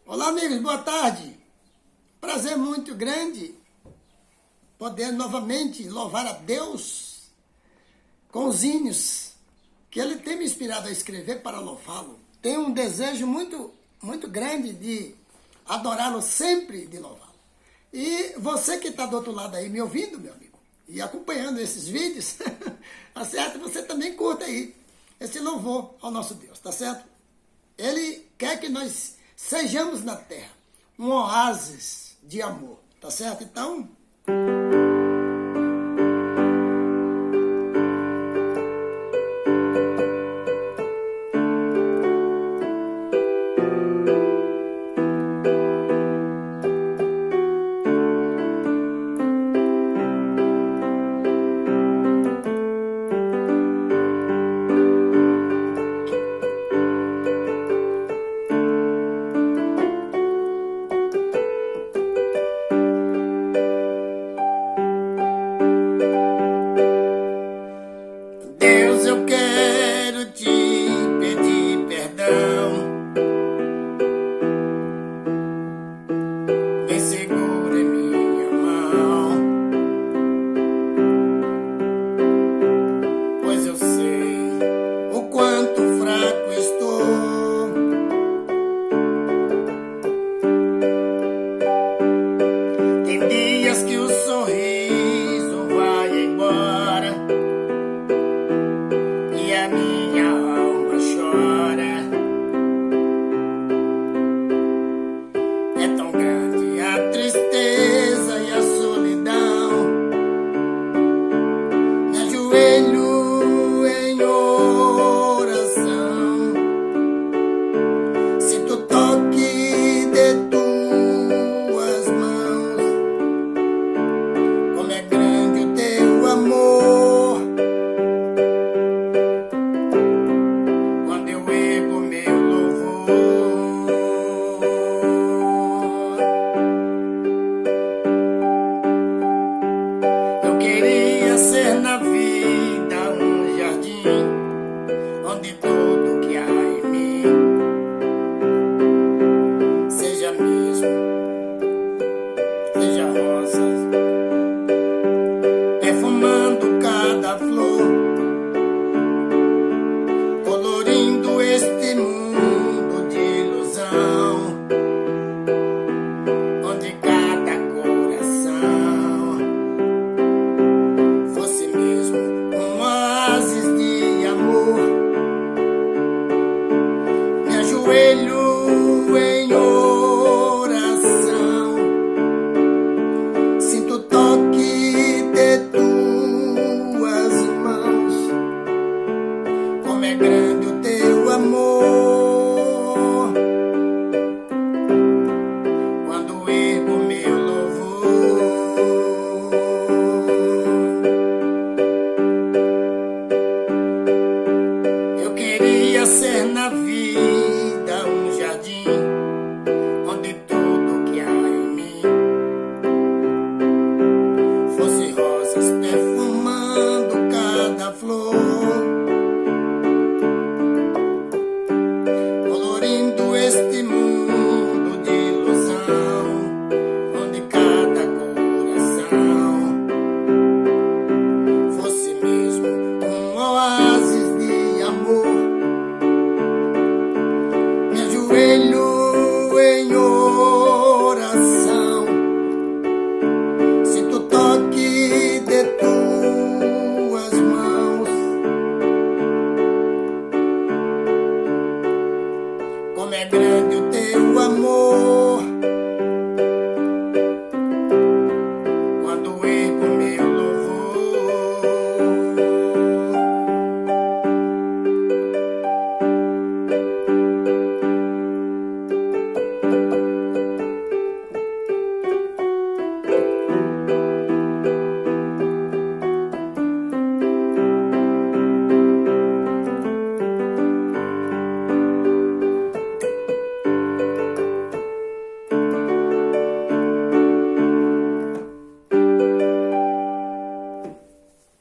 Olá, amigos, boa tarde. Prazer muito grande poder novamente louvar a Deus com os hinos que Ele tem me inspirado a escrever para louvá-lo. Tenho um desejo muito grande de adorá-lo sempre, de louvá-lo. E você que está do outro lado aí me ouvindo, meu amigo, e acompanhando esses vídeos, tá certo? Você também curta aí esse louvor ao nosso Deus, tá certo? Ele quer que nós sejamos na terra um oásis de amor, tá certo? Então, Deus, eu quero te pedir perdão. Vem, segura minha mão, pois eu sei o quanto fraco estou. Tem dias que o sorriso vai embora e a minha alma chora. É tão grande a tristeza e a solidão. Me ajoelho em oração. Sinto o toque de tuas mãos. Como é grande o teu amor. Quando eu ergo meu louvor, eu queria ser na vida um jardim, onde tudo que há em mim seja mesmo, seja rosas, perfumando cada flor, colorindo este mundo de ilusão, onde cada coração fosse mesmo um oásis de amor. Me ajoelho em oração, sinto o toque de tuas mãos. Como é grande o teu amor. Quando ergo meu louvor, eu queria ser na vida um jardim, onde tudo que há em mim fosse rosas perfumando cada flor, colorindo este mundo de ilusão, onde cada coração fosse mesmo um oásis de amor. Me ajoelho em oração, sinto o toque de tuas mãos. Como é grande o teu amor. Quando ergo meu louvor,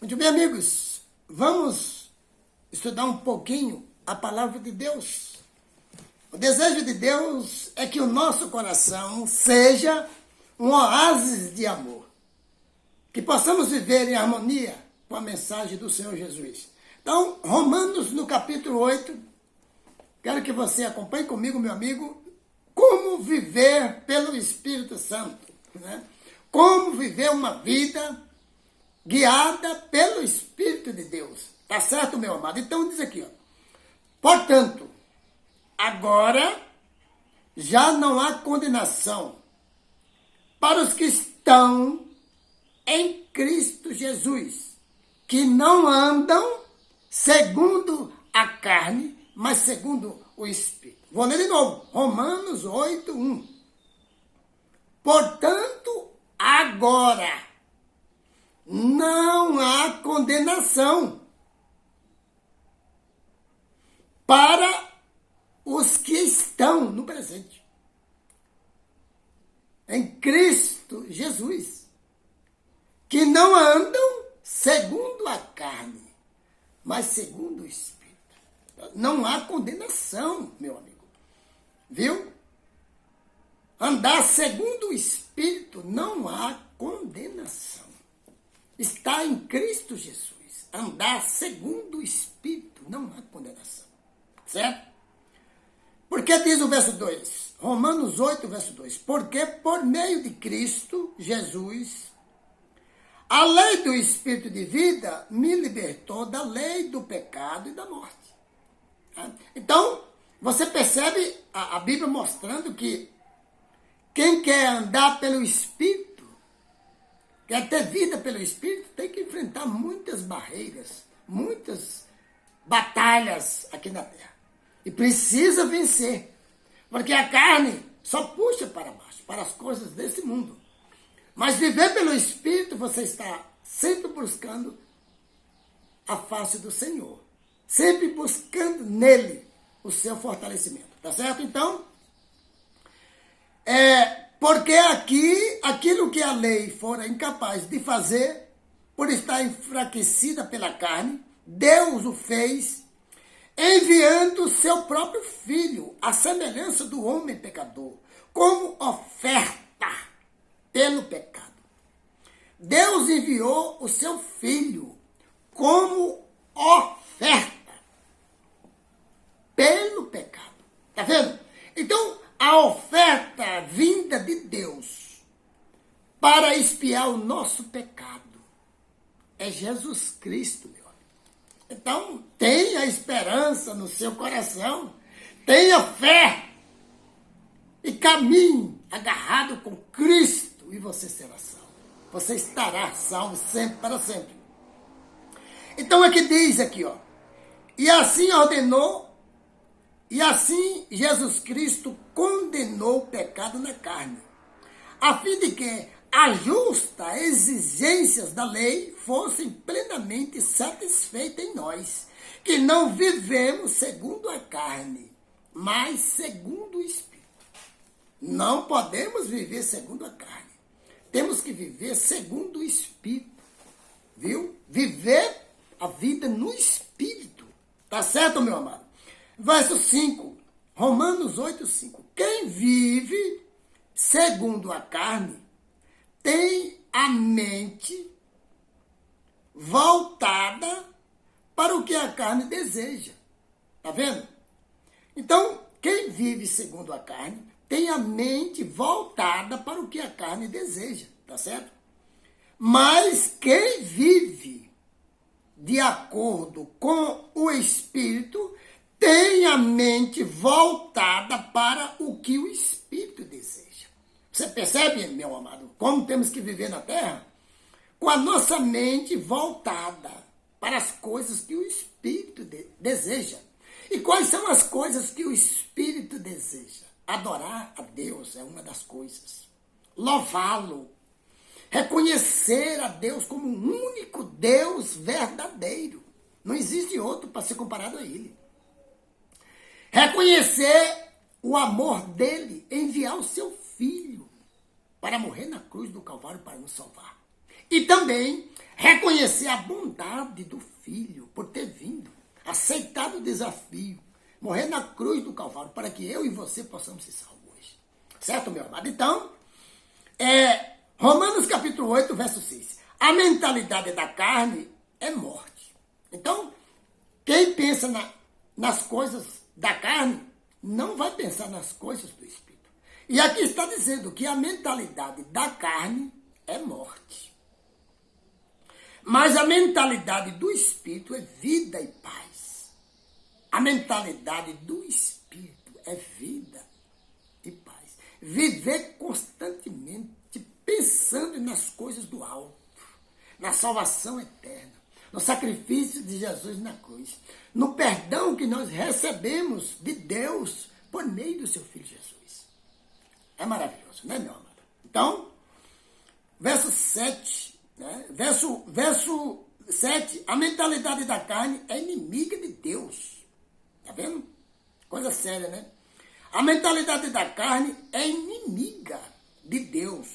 muito bem, amigos, vamos estudar um pouquinho a palavra de Deus. desejo de Deus é que o nosso coração seja um oásis de amor. Que possamos viver em harmonia com a mensagem do Senhor Jesus. Então, Romanos, no capítulo 8, quero que você acompanhe comigo, meu amigo, como viver pelo Espírito Santo, né? Como viver uma vida guiada pelo Espírito de Deus. Tá certo, meu amado? Então, diz aqui, ó. Portanto, agora já não há condenação para os que estão em Cristo Jesus, que não andam segundo a carne, mas segundo o Espírito. Vou ler de novo. Romanos 8, 1. Portanto, agora não há condenação para os que estão no presente em Cristo Jesus, que não andam segundo a carne, mas segundo o Espírito. Não há condenação, meu amigo. Viu? Andar segundo o Espírito, não há condenação. Está em Cristo Jesus. Andar segundo o Espírito, não há condenação. Certo? Porque diz o verso 2, Romanos 8, verso 2, porque por meio de Cristo Jesus, a lei do Espírito de vida me libertou da lei do pecado e da morte. Então, você percebe a Bíblia mostrando que quem quer andar pelo Espírito, quer ter vida pelo Espírito, tem que enfrentar muitas barreiras, muitas batalhas aqui na terra. E precisa vencer, porque a carne só puxa para baixo, para as coisas desse mundo. Mas viver pelo Espírito, você está sempre buscando a face do Senhor. Sempre buscando nele o seu fortalecimento. Tá certo? Então, porque aquilo que a lei fora incapaz de fazer, por estar enfraquecida pela carne, Deus o fez enviando o seu próprio Filho, à semelhança do homem pecador, como oferta pelo pecado. Deus enviou o seu Filho como oferta pelo pecado. Tá vendo? Então, a oferta vinda de Deus para expiar o nosso pecado é Jesus Cristo, meu amigo. Então, tenha esperança no seu coração, tenha fé e caminhe agarrado com Cristo e você será salvo. Você estará salvo sempre, para sempre. Então, é que diz aqui, ó. E assim ordenou, e assim Jesus Cristo condenou o pecado na carne, a fim de que as justas exigências da lei fossem plenamente satisfeitas em nós, que não vivemos segundo a carne, mas segundo o Espírito. Não podemos viver segundo a carne. Temos que viver segundo o Espírito. Viu? Viver a vida no Espírito. Tá certo, meu amado? Verso 5. Romanos 8, 5. Quem vive segundo a carne tem a mente voltada para o que a carne deseja. Tá vendo? Então, quem vive segundo a carne tem a mente voltada para o que a carne deseja. Tá certo? Mas quem vive de acordo com o Espírito tem a mente voltada para o que o Espírito deseja. Você percebe, meu amado, como temos que viver na terra? Com a nossa mente voltada para as coisas que o Espírito deseja. E quais são as coisas que o Espírito deseja? Adorar a Deus é uma das coisas. Louvá-lo. Reconhecer a Deus como o único Deus verdadeiro. Não existe outro para ser comparado a Ele. Reconhecer o amor dele, enviar o seu Filho para morrer na cruz do Calvário para nos salvar. E também reconhecer a bondade do Filho por ter vindo, aceitado o desafio, morrer na cruz do Calvário, para que eu e você possamos ser salvos hoje. Certo, meu amado? Então, Romanos capítulo 8, verso 6. A mentalidade da carne é morte. Então, quem pensa nas coisas da carne, não vai pensar nas coisas do Espírito. E aqui está dizendo que a mentalidade da carne é morte. Mas a mentalidade do Espírito é vida e paz. A mentalidade do Espírito é vida e paz. Viver constantemente pensando nas coisas do alto, na salvação eterna, no sacrifício de Jesus na cruz, no perdão que nós recebemos de Deus por meio do seu Filho Jesus. É maravilhoso, né, meu amado? Então, verso 7, né? Verso 7, a mentalidade da carne é inimiga de Deus. Tá vendo? Coisa séria, né? A mentalidade da carne é inimiga de Deus,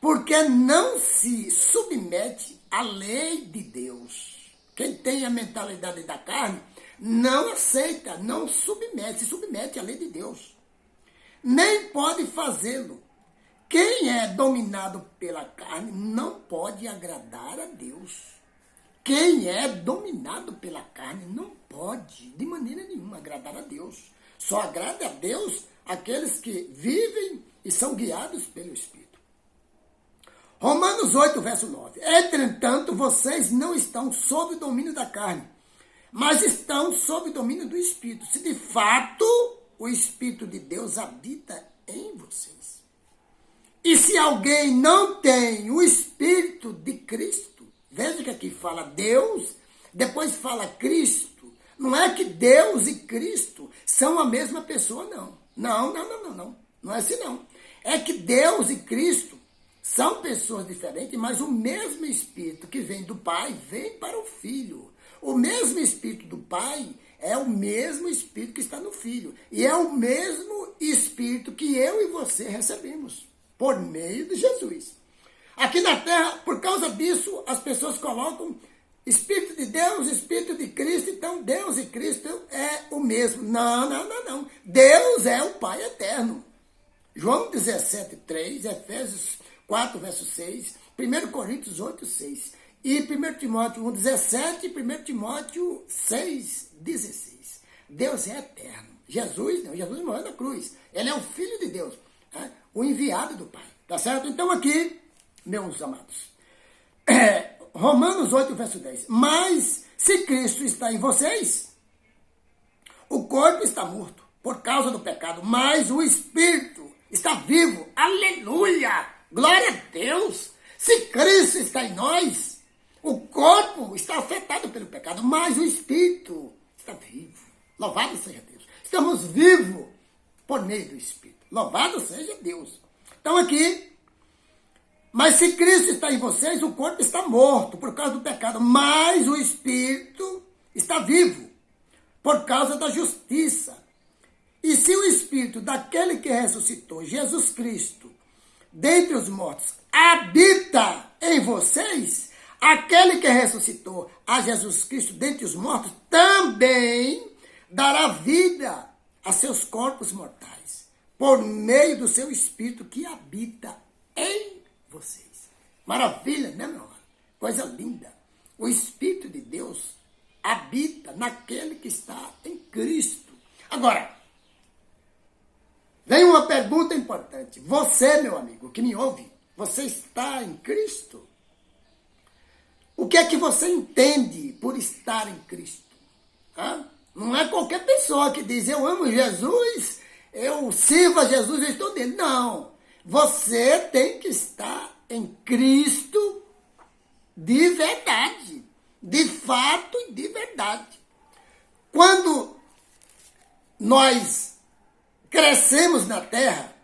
porque não se submete à lei de Deus. Quem tem a mentalidade da carne não aceita, não submete, se submete à lei de Deus. Nem pode fazê-lo. Quem é dominado pela carne não pode agradar a Deus. Quem é dominado pela carne não pode, de maneira nenhuma, agradar a Deus. Só agrada a Deus aqueles que vivem e são guiados pelo Espírito. Romanos 8, verso 9. Entretanto, vocês não estão sob o domínio da carne, mas estão sob o domínio do Espírito. Se de fato o Espírito de Deus habita em vocês. E se alguém não tem o Espírito de Cristo, veja que aqui fala Deus, depois fala Cristo. Não é que Deus e Cristo são a mesma pessoa, não. Não. Não é assim, não. É que Deus e Cristo são pessoas diferentes, mas o mesmo Espírito que vem do Pai vem para o Filho. O mesmo Espírito do Pai é o mesmo Espírito que está no Filho. E é o mesmo Espírito que eu e você recebemos por meio de Jesus. Aqui na Terra, por causa disso, as pessoas colocam Espírito de Deus, Espírito de Cristo, então Deus e Cristo é o mesmo. Não. Deus é o Pai eterno. João 17, 3, Efésios 4, verso 6, 1 Coríntios 8, 6, e 1 Timóteo 1, 17 e 1 Timóteo 6, 16. Deus é eterno. Jesus morreu na cruz. Ele é o Filho de Deus, né? O enviado do Pai. Tá certo? Então aqui, meus amados, Romanos 8, verso 10. Mas se Cristo está em vocês, o corpo está morto por causa do pecado, mas o Espírito está vivo. Aleluia! Glória a Deus! Se Cristo está em nós, o corpo está afetado pelo pecado, mas o Espírito está vivo. Louvado seja Deus. Estamos vivos por meio do Espírito. Louvado seja Deus. Então aqui, mas se Cristo está em vocês, o corpo está morto por causa do pecado, mas o Espírito está vivo por causa da justiça. E se o Espírito daquele que ressuscitou Jesus Cristo dentre os mortos habita em vocês, aquele que ressuscitou a Jesus Cristo dentre os mortos também dará vida a seus corpos mortais, por meio do seu Espírito que habita em vocês. Maravilha, né, meu amor? Coisa linda. O Espírito de Deus habita naquele que está em Cristo. Agora, vem uma pergunta importante. Você, meu amigo, que me ouve, você está em Cristo? O que é que você entende por estar em Cristo? Hã? Não é qualquer pessoa que diz, eu amo Jesus, eu sirvo a Jesus, eu estou nele. Não. Você tem que estar em Cristo de verdade, de fato e de verdade. Quando nós crescemos na terra,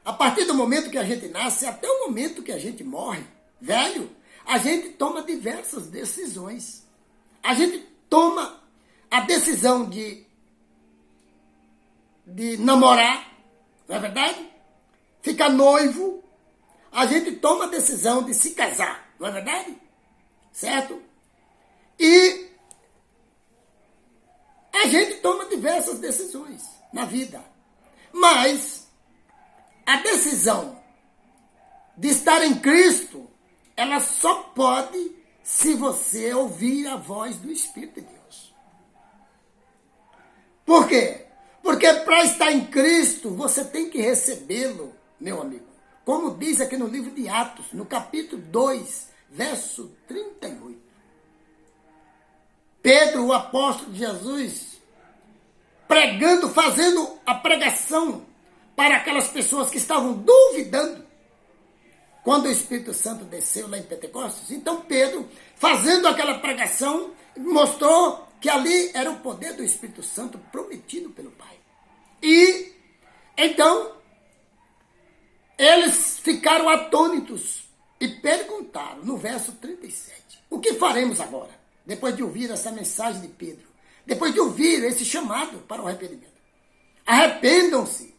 a partir do momento que a gente nasce até o momento que a gente morre, velho, a gente toma diversas decisões. A gente toma a decisão de namorar, não é verdade? Ficar noivo. A gente toma a decisão de se casar, não é verdade? Certo? E a gente toma diversas decisões na vida. Mas a decisão de estar em Cristo, ela só pode se você ouvir a voz do Espírito de Deus. Por quê? Porque para estar em Cristo, você tem que recebê-lo, meu amigo. Como diz aqui no livro de Atos, no capítulo 2, verso 38. Pedro, o apóstolo de Jesus, pregando, fazendo a pregação para aquelas pessoas que estavam duvidando quando o Espírito Santo desceu lá em Pentecostes. Então Pedro, fazendo aquela pregação, mostrou que ali era o poder do Espírito Santo prometido pelo Pai. E então eles ficaram atônitos e perguntaram no verso 37, o que faremos agora? Depois de ouvir essa mensagem de Pedro, depois de ouvir esse chamado para o arrependimento. Arrependam-se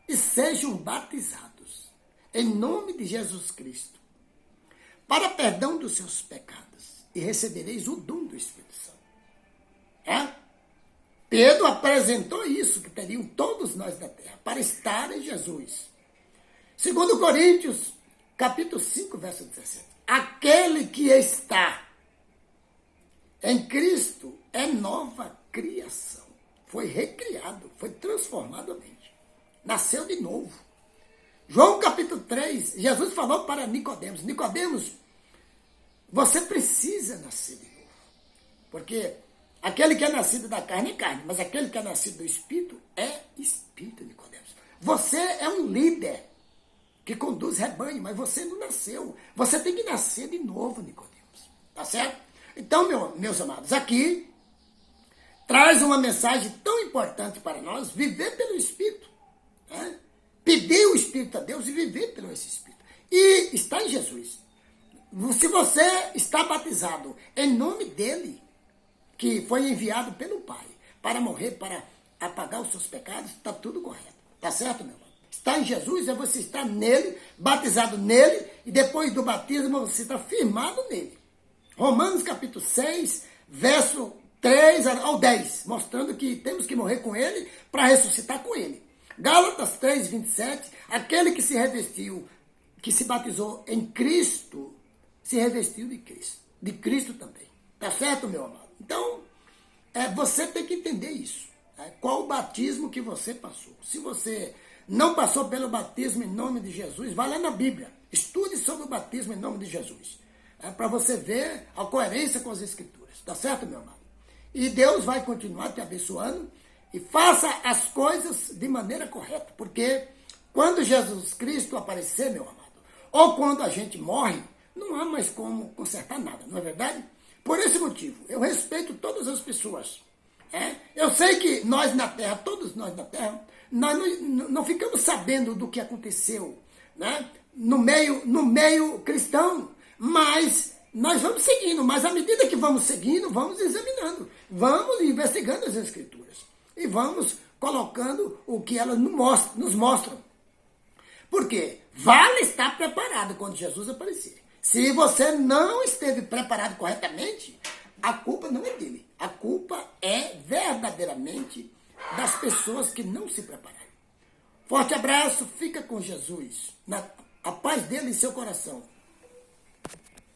e sejam batizados em nome de Jesus Cristo para perdão dos seus pecados e recebereis o dom do Espírito Santo. Pedro apresentou isso que teriam todos nós na terra para estar em Jesus. 2 Coríntios, capítulo 5, verso 17. Aquele que está em Cristo é nova criação. Foi recriado, foi transformado a mente. Nasceu de novo. João capítulo 3, Jesus falou para Nicodemos. Nicodemos, você precisa nascer de novo. Porque aquele que é nascido da carne é carne, mas aquele que é nascido do Espírito é Espírito, Nicodemos. Você é um líder que conduz rebanho, mas você não nasceu. Você tem que nascer de novo, Nicodemos. Tá certo? Então, meus amados, aqui traz uma mensagem tão importante para nós, viver pelo Espírito. Né? Pedir o Espírito a Deus e viver pelo esse Espírito. E está em Jesus. Se você está batizado em nome dele, que foi enviado pelo Pai para morrer, para apagar os seus pecados, está tudo correto. Tá certo, meu irmão? Está em Jesus, é você estar nele, batizado nele, e depois do batismo você está firmado nele. Romanos capítulo 6, verso 3 ao 10, mostrando que temos que morrer com ele para ressuscitar com ele. Gálatas 3, 27, aquele que se revestiu, que se batizou em Cristo, se revestiu de Cristo também. Tá certo, meu amado? Então, você tem que entender isso. Qual o batismo que você passou? Se você não passou pelo batismo em nome de Jesus, vá lá na Bíblia. Estude sobre o batismo em nome de Jesus. Para você ver a coerência com as Escrituras. Tá certo, meu amado? E Deus vai continuar te abençoando e faça as coisas de maneira correta. Porque quando Jesus Cristo aparecer, meu amado, ou quando a gente morre, não há mais como consertar nada, não é verdade? Por esse motivo, eu respeito todas as pessoas. Eu sei que nós na Terra, todos nós na Terra, nós não ficamos sabendo do que aconteceu, né? no meio cristão, mas nós vamos seguindo. Mas à medida que vamos seguindo, vamos examinando, vamos investigando as Escrituras e vamos colocando o que elas nos mostram. Por quê? Vale estar preparado quando Jesus aparecer. Se você não esteve preparado corretamente, a culpa não é dele. A culpa é verdadeiramente das pessoas que não se prepararam. Forte abraço, fica com Jesus. A paz dele em seu coração.